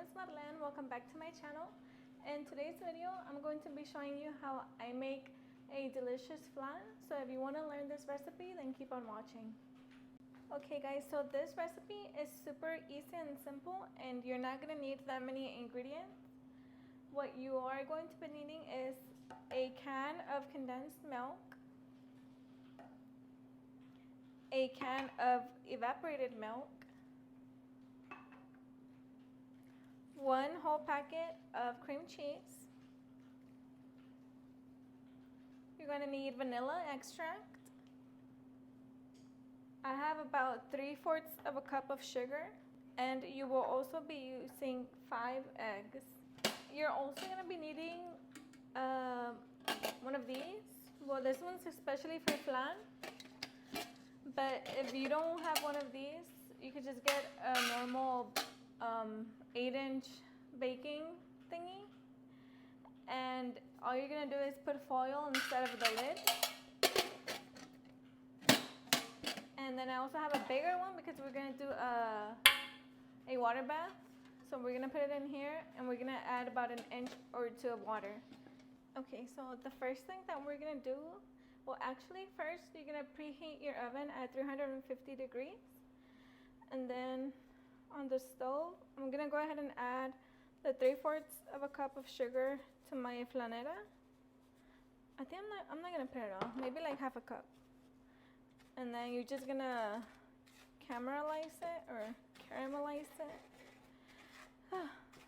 is Marleyin. Welcome back to my channel. In today's video, I'm going to be showing you how I make a delicious flan. So if you want to learn this recipe, then keep on watching. Okay guys, so this recipe is super easy and simple, and you're not going to need that many ingredients. What you are going to be needing is a can of condensed milk, a can of evaporated milk, 1 whole packet of cream cheese. You're going to need vanilla extract. I have about 3/4 of a cup of sugar, and you will also be using 5 eggs. You're also going to be needing one of these. Well, this one's especially for flan, but if you don't have one of these, you could just get a normal 8-inch baking thingy, and all you're going to do is put foil instead of the lid. And then I also have a bigger one because we're going to do a water bath. So we're going to put it in here, and we're going to add about 1 inch or 2 of water. Okay, so the first thing that we're going to do, well actually first you're going to preheat your oven at 350 degrees. And then on the stove, I'm going to go ahead and add the 3/4 of a cup of sugar to my flanera. I think I'm not going to put it all, maybe like half a cup. And then you're just going to caramelize it or caramelize it.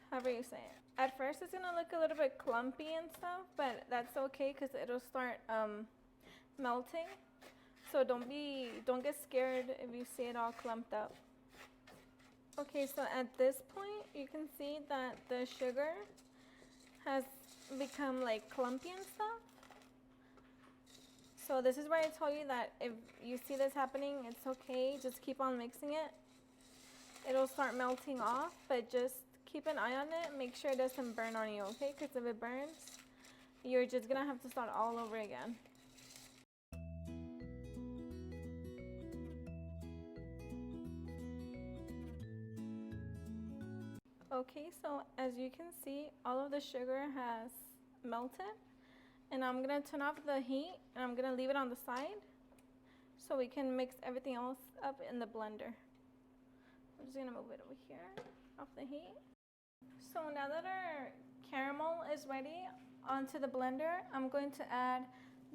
However you say it. At first it's going to look a little bit clumpy and stuff, but that's okay because it'll start melting. So don't get scared if you see it all clumped up. Okay, so at this point you can see that the sugar has become like clumpy and stuff. So this is where I told you that if you see this happening, it's okay. Just keep on mixing it. It'll start melting off, but just keep an eye on it. Make sure it doesn't burn on you, okay? Because if it burns, you're just going to have to start all over again. Okay, so as you can see, all of the sugar has melted. And I'm going to turn off the heat, and I'm going to leave it on the side so we can mix everything else up in the blender. I'm just going to move it over here off the heat. So now that our caramel is ready onto the blender, I'm going to add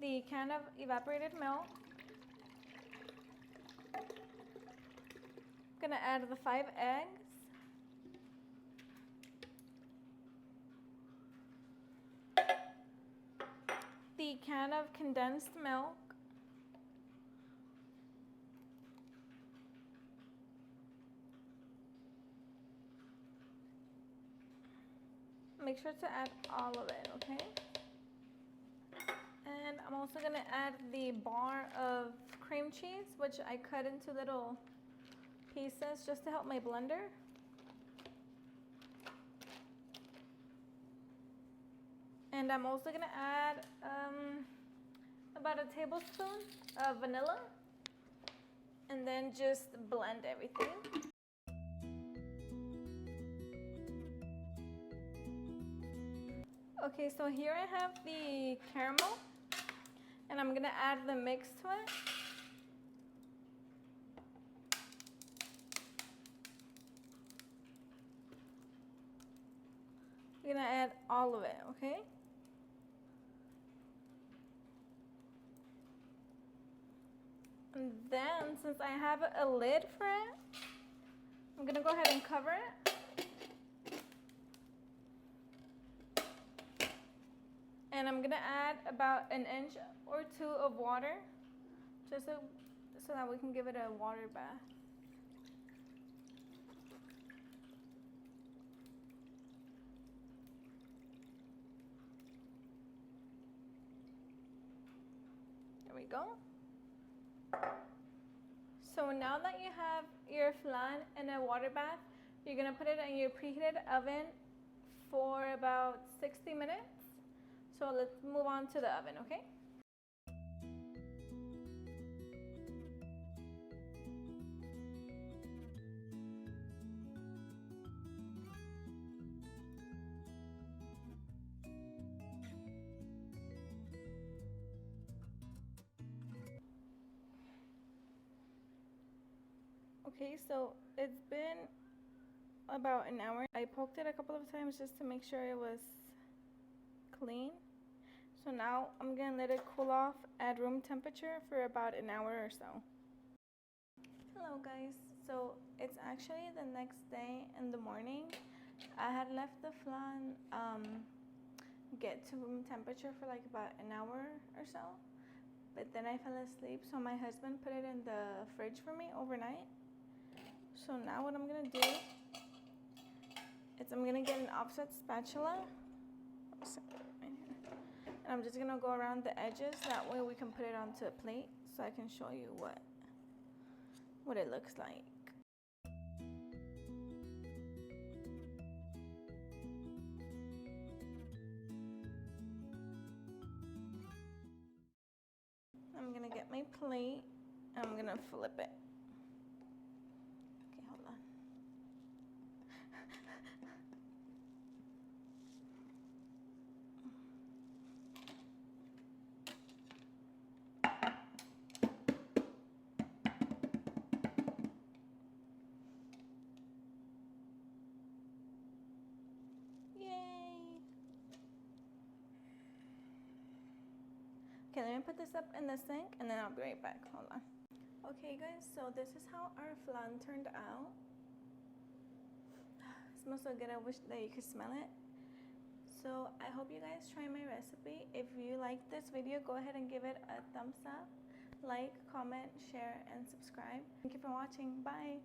the can of evaporated milk. I'm going to add the 5 eggs. The can of condensed milk. Make sure to add all of it, okay? And I'm also going to add the bar of cream cheese, which I cut into little pieces just to help my blender. And I'm also going to add about 1 tablespoon of vanilla, and then just blend everything. Okay, so here I have the caramel, and I'm going to add the mix to it. I'm going to add all of it, okay? And then, since I have a lid for it, I'm going to go ahead and cover it. And I'm going to add about 1 inch or 2 of water, just so that we can give it a water bath. There we go. So now that you have your flan in a water bath, you're going to put it in your preheated oven for about 60 minutes. So let's move on to the oven, okay? Okay, so it's been about an hour. I poked it a couple of times just to make sure it was clean. So now I'm gonna let it cool off at room temperature for about an hour or so. Hello guys, so it's actually the next day in the morning. I had left the flan get to room temperature for like about an hour or so, but then I fell asleep, so my husband put it in the fridge for me overnight. So now what I'm gonna do is I'm gonna get an offset spatula, and I'm just gonna go around the edges, that way we can put it onto a plate so I can show you what it looks like. I'm gonna get my plate and I'm gonna flip it. Okay, hold on. Yay! Okay, let me put this up in the sink and then I'll be right back. Hold on. Okay guys, so this is how our flan turned out. It smells so good, I wish that you could smell it. So I hope you guys try my recipe. If you like this video, go ahead and give it a thumbs up, like, comment, share, and subscribe. Thank you for watching. Bye!